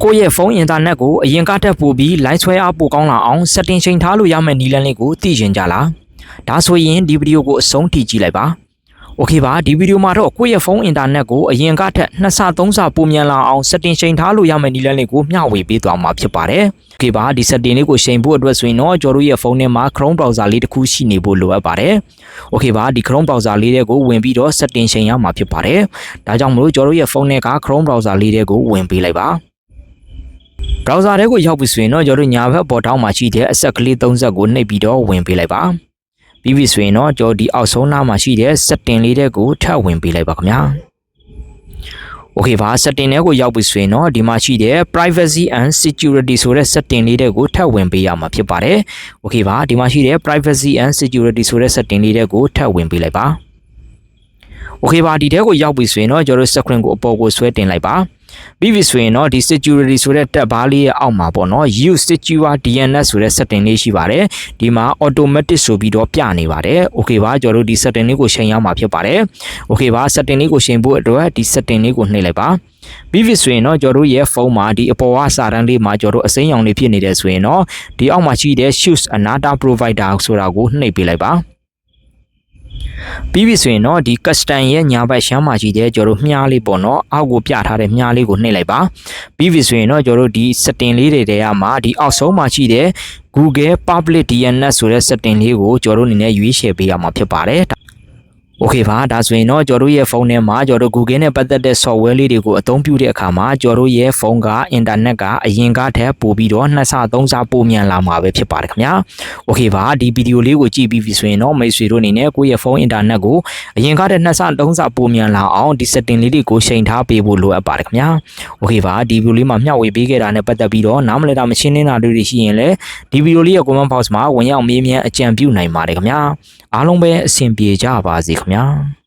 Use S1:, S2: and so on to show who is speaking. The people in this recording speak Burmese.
S1: ကိုယ့်ရဲ့ဖုန်းအင်တာနက်ကိုအရင်ကတက်ပို့ပြီးလိုင်းဆွဲအားပိုကောင်းလာအောင် setting ချိန်ထားလို့ရမယ့်နည်းလမ်းလေးကိုသိရင်ကြလားဒါဆိုရင်ဒီဗီဒီယိုကိုအဆုံးထိကြည့်လိုက်ပါโอเคပါဒီဗီဒီယိုမှာတော့ကိုယ့်ရဲ့ဖုန်းအင်တာနက်ကိုအရင်ကထက်2ဆ3ဆပိုမြန်လာအောင် setting ချိန်ထားလို့ရမယ့်နည်းလမ်းလေးကိုမျှဝေပေးသွားမှာဖြစ်ပါတယ်โอเคပါဒီ setting လေးကိုချိန်ဖို့အတွက်ဆိုရင်တော့ကျွန်တော်တို့ရဲ့ဖုန်းထဲမှာ Chrome browser လေးတစ်ခုရှိနေဖို့လိုအပ်ပါတယ်โอเคပါဒီ Chrome browser လေးတွေကိုဝင်ပြီးတော့ setting ချိန်ရမှာဖြစ်ပါတယ်ဒါကြောင့်မလို့ကျွန်တော်တို့ရဲ့ဖုန်းထဲက Chrome browser လေးတွေကိုဝင်ပေးလိုက်ပါbrowser တွေကိုရောက်ပြီဆိုရင်တော့ကျွန်တော်တို့ညာဘက်ပေါ်ထောင်းမှာရှိတဲ့အဆက်ကလေး30ကိုနှိပ်ပြီးတော့ဝင်ပေးလိုက်ပါပြီးပြီဆိုရင်တော့ကျွန်တော်ဒီအောက်ဆုံးနားမှာရှိတဲ့ setting လေးတွေကိုထပ်ဝင်ပေးလိုက်ပါခင်ဗျာโอเคပါ setting တွေကိုရောက်ပြီဆိုရင်တော့ဒီမှာရှိတဲ့ privacy and security ဆိုတဲ့ setting လေးတွေကိုထပ်ဝင်ပေးရမှာဖြစ်ပါတယ်โอเคပါဒီမှာရှိတဲ့ privacy and security ဆိုတဲ့ setting လေးတွေကိုထပ်ဝင်ပေးလိုက်ပါโอเคပါဒီတဲကိုရောက်ပြီဆိုရင်တော့ကျွန်တော်တို့ screen ကိုအပေါ်ကိုဆွဲတင်လိုက်ပါပြီးပြီဆိုရင်တော့ဒီ security ဆိုတဲ့ tab ဘားလေးရဲ့အောက်မှာပေါ့နော် use secure DNS ဆိုတဲ့ setting လေးရှိပါတယ်ဒီမှာ automatic ဆိုပြီးတော့ပြနေပါတယ်โอเคပါကျွန်တော်တို့ဒီ setting လေးကိုချိန်ရမှာဖြစ်ပါတယ်โอเคပါ setting လေးကိုချိန်ဖို့အတွက်ဒီ setting လေးကိုနှိပ်လိုက်ပါပြီးပြီဆိုရင်တော့ကျွန်တော်တို့ရဲ့ဖုန်းမှာဒီအပေါ်ကစာတန်းလေးမှာကျွန်တော်တို့အစိမ်းရောင်လေးဖြစ်နေတယ်ဆိုရင်တော့ဒီအောက်မှာရှိတဲ့ choose another provider ဆိုတာကိုနှိပ်ပေးလိုက်ပါပြီးပြီဆိုရင်တော့ဒီ custom ရဲ့ညာဘက်ရှမ်းမှာရှိတဲ့ကျွန်တော်တို့မြားလေးပေါ့နော်အောက်ကိုပြထားတဲ့မြားလေးကိုနှိပ်လိုက်ပါပြီးပြီဆိုရင်တော့ကျွန်တော်တို့ဒီ setting လေးတွေထဲမှာဒီအောက်ဆုံးမှာရှိတဲ့ Google Public DNS ဆိုတဲ့ setting လေးကိုကျွန်တော်တို့အနေနဲ့ရွေးချယ်ပေးရမှာဖြစ်ပါတယ်โอเคပါဒါဆိုရင်တော့ကျွန်တော်တို့ရဲ့ဖုန်းထဲမှာကျွန်တော်တို့ Google နဲ့ပတ်သက်တဲ့ software လေးတွေကိုအသုံးပြုတဲ့အခါမှာကျွန်တော်တို့ရဲ့ဖုန်းကအင်တာနက်ကအရင်ကထက်ပိုပြီးတော့2ဆ3ဆပိုမြန်လာမှာပဲဖြစ်ပါတယ်ခင်ဗျာโอเคပါဒီဗီဒီယိုလေးကိုကြည့်ပြီးပြီဆိုရင်တော့မိတ်ဆွေတို့အနေနဲ့ကိုယ့်ရဲ့ဖုန်းအင်တာနက်ကိုအရင်ကထက်2ဆ3ဆပိုမြန်လာအောင်ဒီ setting လေးတွေကိုချိန်ထားပေးဖို့လိုအပ်ပါတယ်ခင်ဗျာโอเคပါဒီဗီဒီယိုလေးမှာမျှဝေပေးခဲ့တာနဲ့ပတ်သက်ပြီးတော့နားမလည်တာမရှင်းနေတာတွေရှိရင်လည်းဒီဗီဒီယိုလေးရဲ့ comment box မှာဝင်ရောက်မေးမြန်းအကြံပြုနိုင်ပါတယ်ခင်ဗျာအားလုံးပဲအဆင်ပြေကြပါစေခင်ဗျာ